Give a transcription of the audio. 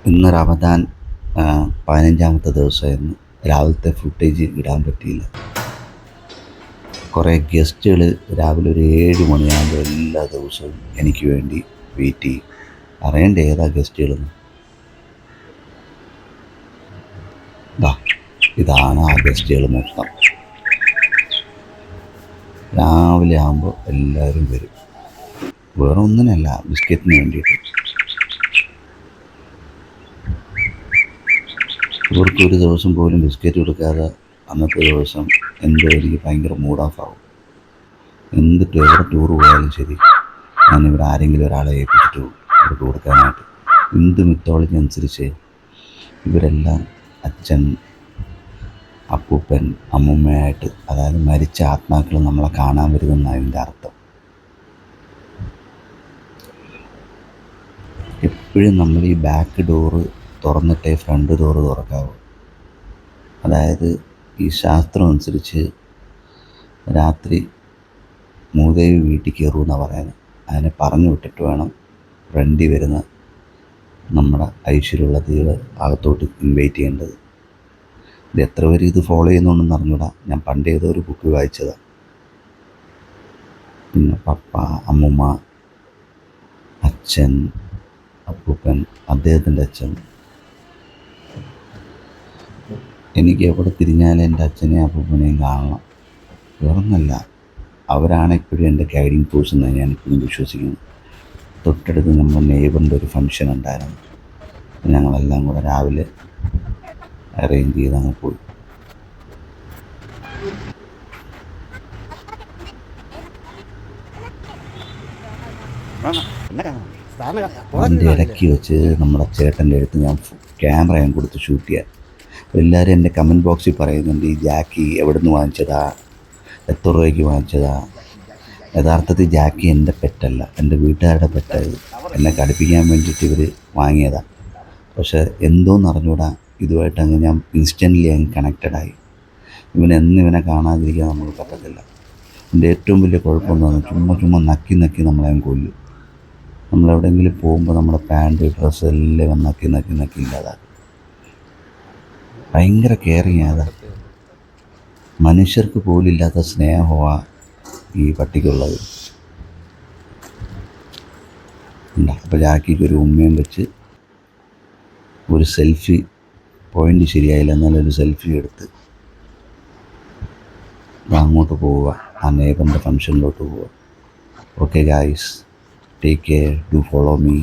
ഇന്ന് റമദാൻ 15ാമത്തെ ദിവസമായിരുന്നു. രാവിലത്തെ ഫുട്ടേജ് ഇടാൻ പറ്റിയില്ല. കുറേ ഗസ്റ്റുകൾ രാവിലെ ഒരു 7 മണിയാകുമ്പോൾ എല്ലാ ദിവസവും എനിക്ക് വേണ്ടി വെയിറ്റ് ചെയ്യും. അറിയണ്ട ഏതാ ഗസ്റ്റുകളെന്ന്. ഇതാണ് ആ ഗസ്റ്റുകൾ മൊത്തം. രാവിലെ ആകുമ്പോൾ എല്ലാവരും വരും. വേറെ ഒന്നിനല്ല, ബിസ്ക്കറ്റിന് വേണ്ടിയിട്ട്. ഇവർക്കൊരു ദിവസം പോലും ബിസ്ക്കറ്റ് കൊടുക്കാതെ അന്നത്തെ ദിവസം എന്തോ എനിക്ക് ഭയങ്കര മൂഡ് ഓഫ് ആവും. എന്തിട്ട് എവിടെ ടൂർ പോയാലും ശരി, ഞാനിവിടെ ആരെങ്കിലും ഒരാളെ ഏൽപ്പിച്ചിട്ട് പോകും ഇവർക്ക് കൊടുക്കാനായിട്ട്. ഹിന്ദു മിത്തോളജി അനുസരിച്ച് ഇവരെല്ലാം അച്ഛൻ, അപ്പൂപ്പൻ, അമ്മൂമ്മയായിട്ട്, അതായത് മരിച്ച ആത്മാക്കൾ നമ്മളെ കാണാൻ വരുമെന്നാണ് അതിൻ്റെ അർത്ഥം. എപ്പോഴും നമ്മൾ ഈ ബാക്ക് ഡോറ് തുറന്നിട്ടേ ഫ്രണ്ട് ഡോറ് തുറക്കാവൂ. അതായത് ഈ ശാസ്ത്രം അനുസരിച്ച് രാത്രി മൂദേവി വീട്ടിൽ കയറുമെന്നാണ് പറയുന്നത്. അതിനെ പറഞ്ഞു വിട്ടിട്ട് വേണം ഫ്രണ്ടിൽ വരുന്ന നമ്മുടെ ഐശ്വര്യമുള്ള ദൈവം അകത്തോട്ട് ഇൻവൈറ്റ് ചെയ്യേണ്ടത്. ഇത് എത്ര പേര് ഇത് ഫോളോ ചെയ്യുന്നുണ്ടെന്ന് അറിഞ്ഞൂടാ. ഞാൻ പണ്ട് ഏതോ ഒരു ബുക്ക് വായിച്ചതാണ്. പിന്നെ പപ്പ, അമ്മൂമ്മ, അച്ഛൻ, അപ്പൂപ്പൻ, അദ്ദേഹത്തിൻ്റെ അച്ഛൻ. എനിക്ക് എവിടെ തിരിഞ്ഞാലും എൻ്റെ അച്ഛനെയും അപ്പൂപ്പനെയും കാണണം. വേറൊന്നല്ല, അവരാണ് ഇപ്പോഴും എൻ്റെ ഗൈഡിങ് ഫോഴ്സ് എന്നാണ് ഞാനിപ്പോഴും വിശ്വസിക്കുന്നത്. തൊട്ടടുത്ത് നമ്മുടെ നെയ്ബറിൻ്റെ ഒരു ഫംഗ്ഷൻ ഉണ്ടായിരുന്നു. ഞങ്ങളെല്ലാം കൂടെ രാവിലെ അറേഞ്ച് ചെയ്ത് അങ്ങ് പോയി. അതിൻ്റെ ഇടയ്ക്ക് വെച്ച് നമ്മുടെ ചേട്ടൻ്റെ അടുത്ത് ഞാൻ ക്യാമറ കൊടുത്ത് ഷൂട്ട് ചെയ്യാൻ. എല്ലാവരും എൻ്റെ കമൻറ്റ് ബോക്സിൽ പറയുന്നുണ്ട്, ഈ ജാക്കി എവിടെ നിന്ന് വാങ്ങിച്ചതാ, എത്ര രൂപയ്ക്ക് വാങ്ങിച്ചതാ. യഥാർത്ഥത്തിൽ ജാക്കി എൻ്റെ പെറ്റല്ല, എൻ്റെ വീട്ടുകാരുടെ പെറ്റായത്. എന്നെ കടുപ്പിക്കാൻ വേണ്ടിയിട്ട് ഇവർ വാങ്ങിയതാണ്. പക്ഷേ എന്തോന്ന് അറിഞ്ഞൂടാ, ഇതുമായിട്ട് അങ്ങ് ഞാൻ ഇൻസ്റ്റൻ്റ്ലി അങ്ങ് കണക്റ്റഡായി. ഇവനെ കാണാതിരിക്കാൻ നമുക്ക് പറ്റത്തില്ല. എൻ്റെ ഏറ്റവും വലിയ കുഴപ്പമെന്ന് ചുമ്മാ നക്കി നമ്മളെ കൊല്ലും. നമ്മളെവിടെയെങ്കിലും പോകുമ്പോൾ നമ്മുടെ പാൻറ്റ്, ഡ്രസ്സ് എല്ലാം നക്കി ഇല്ലാതാക്കും. ഭയങ്കര കെയറിങ് ആണ്. മനുഷ്യർക്ക് പോലും ഇല്ലാത്ത സ്നേഹമാണ് ഈ പട്ടിക്കുള്ളത്. അപ്പോൾ ജാക്കിക്ക് ഒരു ഉമ്മയും വെച്ച് ഒരു സെൽഫി പോയിൻ്റ് ശരിയായില്ല, എന്നാലും ഒരു സെൽഫി എടുത്ത് അങ്ങോട്ട് പോവുക, ആ നെയ്ബറിൻ്റെ ഫംഗ്ഷനിലോട്ട് പോവുക. Okay guys, take care, do follow me.